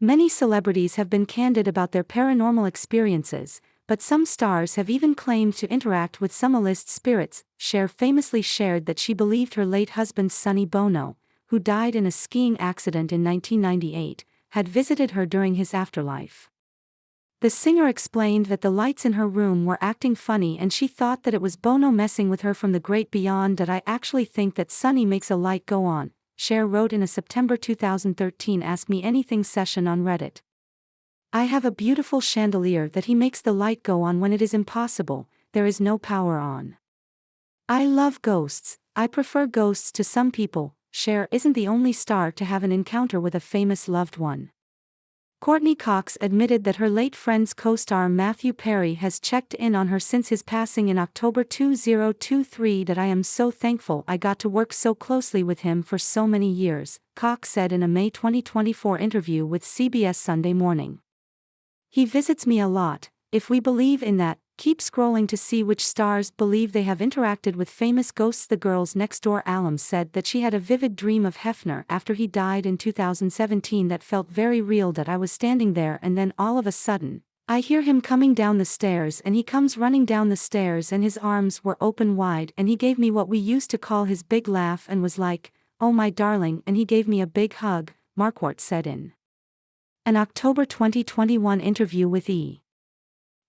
Many celebrities have been candid about their paranormal experiences, but some stars have even claimed to interact with some A-list spirits. Cher famously shared that she believed her late husband Sonny Bono, who died in a skiing accident in 1998, had visited her during his afterlife. The singer explained that the lights in her room were acting funny and she thought that it was Bono messing with her from the great beyond. That I actually think that Sonny makes a light go on, Cher wrote in a September 2013 Ask Me Anything session on Reddit. I have a beautiful chandelier that he makes the light go on when it is impossible, there is no power on. I love ghosts, I prefer ghosts to some people. Cher isn't the only star to have an encounter with a famous loved one. Courtney Cox admitted that her late Friends co-star Matthew Perry has checked in on her since his passing in October 2023. That I am so thankful I got to work so closely with him for so many years, Cox said in a May 2024 interview with CBS Sunday Morning. He visits me a lot, if we believe in that. Keep scrolling to see which stars believe they have interacted with famous ghosts. The Girls Next Door alum said that she had a vivid dream of Hefner after he died in 2017 that felt very real. That I was standing there and then all of a sudden, I hear him coming down the stairs and he comes running down the stairs and his arms were open wide and he gave me what we used to call his big laugh and was like, "Oh my darling," and he gave me a big hug, Marquardt said in an October 2021 interview with E!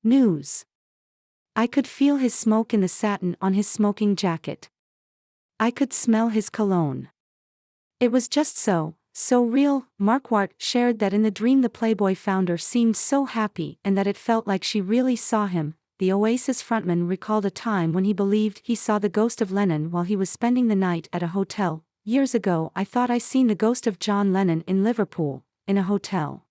News. I could feel his smoke in the satin on his smoking jacket. I could smell his cologne. It was just so real. Marquardt shared that in the dream the Playboy founder seemed so happy and that it felt like she really saw him. The Oasis frontman recalled a time when he believed he saw the ghost of Lennon while he was spending the night at a hotel. Years ago I thought I seen the ghost of John Lennon in Liverpool, in a hotel.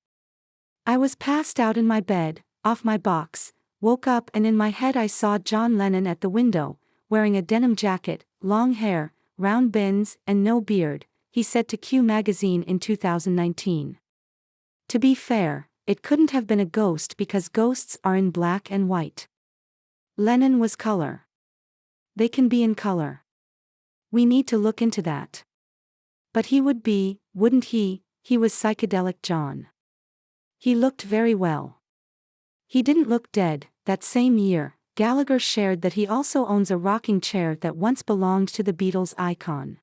I was passed out in my bed, off my box, woke up and in my head I saw John Lennon at the window, wearing a denim jacket, long hair, round bins and no beard, he said to Q magazine in 2019. To be fair, it couldn't have been a ghost because ghosts are in black and white. Lennon was color. They can be in color. We need to look into that. But he would be, wouldn't he? He was psychedelic John. He looked very well. He didn't look dead. That same year, Gallagher shared that he also owns a rocking chair that once belonged to the Beatles icon.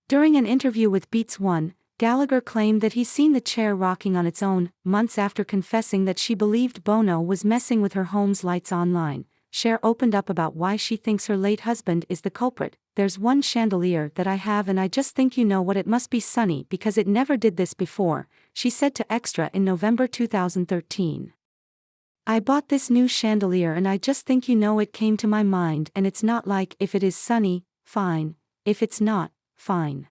During an interview with Beats One, Gallagher claimed that he seen the chair rocking on its own, months after confessing that she believed Bono was messing with her home's lights online. Cher opened up about why she thinks her late husband is the culprit. There's one chandelier that I have and I just think you know what it must be Sonny because it never did this before, she said to Extra in November 2013. I bought this new chandelier and I just think you know it came to my mind and it's not like if it is Sonny, fine, if it's not, fine.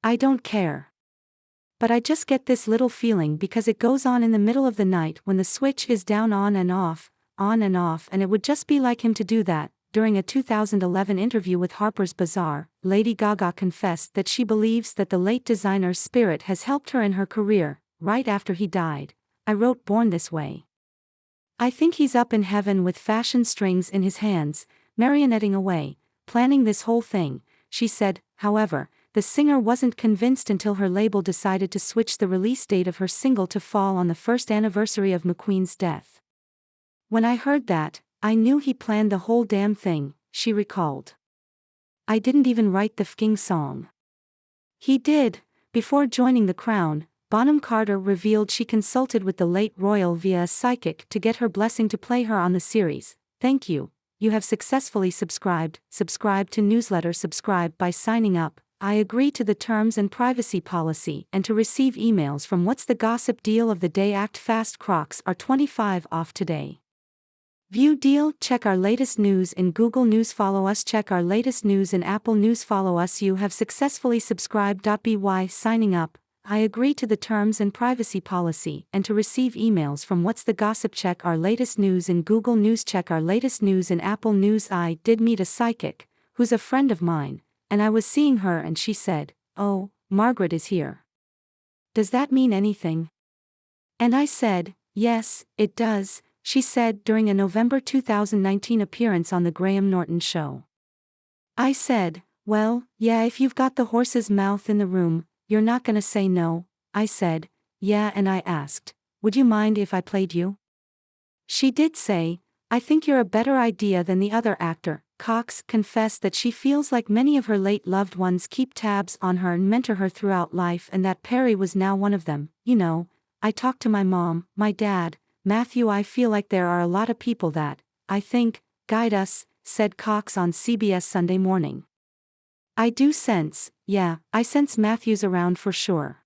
I don't care. But I just get this little feeling because it goes on in the middle of the night when the switch is down on and off, and it would just be like him to do that. During a 2011 interview with Harper's Bazaar, Lady Gaga confessed that she believes that the late designer's spirit has helped her in her career. Right after he died, I wrote Born This Way. I think he's up in heaven with fashion strings in his hands, marionetting away, planning this whole thing, she said. However, the singer wasn't convinced until her label decided to switch the release date of her single to fall on the first anniversary of McQueen's death. When I heard that, I knew he planned the whole damn thing, she recalled. I didn't even write the fking song. He did. Before joining The Crown, Bonham Carter revealed she consulted with the late royal via a psychic to get her blessing to play her on the series. Thank you. You have successfully subscribed. Subscribe to newsletter. Subscribe by signing up. I agree to the terms and privacy policy and to receive emails from What's the Gossip Deal of the Day. Act fast. Crocs are 25 off today. View deal. Check our latest news in Google News. Follow us. Check our latest news in Apple News. Follow us. You have successfully subscribed. By signing up, I agree to the terms and privacy policy and to receive emails from What's the Gossip. Check our latest news in Google News. Check our latest news in Apple News. I did meet a psychic, who's a friend of mine, and I was seeing her and she said, "Oh, Margaret is here. Does that mean anything?" And I said, "Yes, it does," she said during a November 2019 appearance on The Graham Norton Show. I said, "Well, yeah, if you've got the horse's mouth in the room, you're not gonna say no," I said. Yeah, and I asked, would you mind if I played you? She did say, I think you're a better idea than the other actor. Cox confessed that she feels like many of her late loved ones keep tabs on her and mentor her throughout life, and that Perry was now one of them. You know, I talked to my mom, my dad, Matthew. I feel like there are a lot of people that, I think, guide us, said Cox on CBS Sunday Morning. I do sense, yeah, I sense Matthew's around for sure.